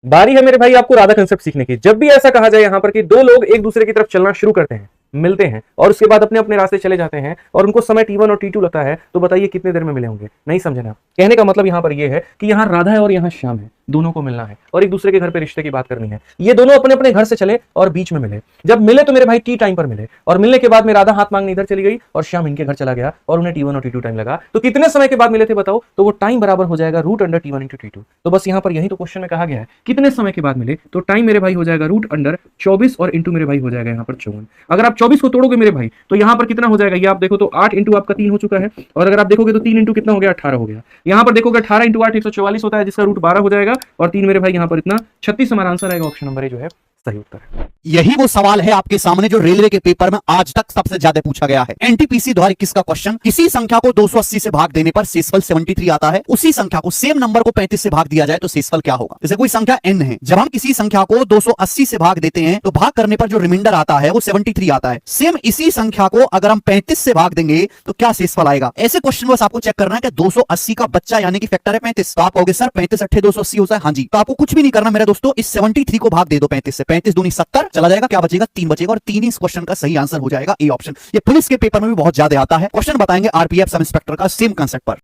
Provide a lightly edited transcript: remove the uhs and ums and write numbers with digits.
बारी है मेरे भाई आपको राधा कंसेप्ट सीखने की। जब भी ऐसा कहा जाए यहां पर कि दो लोग एक दूसरे की तरफ चलना शुरू करते हैं, मिलते हैं और उसके बाद अपने अपने रास्ते चले जाते हैं और उनको समय T1 और T2 लगता है, तो बताइए कितने देर में मिले होंगे? नहीं समझे ना? कहने का मतलब यहां पर यह है कि यहां राधा है और यहां श्याम है, दोनों को मिलना है और एक दूसरे के घर पे रिश्ते की बात करनी है। ये दोनों अपने अपने घर से चले और बीच में मिले। जब मिले तो मेरे भाई टी टाइम पर मिले और मिलने के बाद में राधा हाथ मांगने इधर चली गई और श्याम इनके घर चला गया और उन्हें T1 और T2 टाइम लगा। तो कितने समय के बाद मिले थे बताओ? तो वो टाइम बराबर हो जाएगा root under T1 into T2। तो बस यहां पर यही तो क्वेश्चन में कहा गया है, कितने समय के बाद मिले? तो टाइम मेरे भाई हो जाएगा रूट अंडर 24 और इंटू मेरे भाई हो जाएगा यहाँ पर 54। अगर आप 24 को तोड़ोगे मेरे भाई तो यहाँ पर कितना हो जाएगा? ये आप देखो तो 8 इंटू आपका 3 हो चुका है और अगर आप देखोगे तो 3 इंटू कितना हो गया? 18 हो गया। यहाँ पर देखोगे 18 इंटू 8 144 होता है, जिसका रूट 12 हो जाएगा और 3 मेरे भाई यहाँ पर इतना 36 हमारा आंसर आएगा। ऑप्शन नंबर ए जो है सही उत्तर है। यही वो सवाल है आपके सामने जो रेलवे के पेपर में आज तक सबसे ज्यादा पूछा गया है। एनटीपीसी 2021 का क्वेश्चन, किसी संख्या को 280 से भाग देने पर शेषफल 73 आता है, उसी संख्या को सेम नंबर को 35 से भाग दिया जाए तो शेषफल क्या होगा? जैसे कोई संख्या n है, जब हम किसी संख्या को 280 से भाग देते हैं तो भाग करने पर जो रिमाइंडर आता है वो 73 आता है। सेम इसी संख्या को अगर हम 35 से भाग देंगे तो क्या शेषफल आएगा? ऐसे क्वेश्चन बस आपको चेक करना है कि 280 का बच्चा यानी कि फैक्टर है 35। तो आप कहोगे सर 35 अट्ठे 280 होता है। हाँ जी, तो आपको कुछ भी नहीं करना मेरे दोस्तों, इस 73 को भाग दे दो 35 से, 35 दूनी 70 चला जाएगा, क्या बचेगा? 3 बचेगा और 3 ही इस क्वेश्चन का सही आंसर हो जाएगा, ए ऑप्शन। ये पुलिस के पेपर में भी बहुत ज्यादा आता है। क्वेश्चन बताएंगे आरपीएफ सब इंस्पेक्टर का सेम कांसेप्ट पर।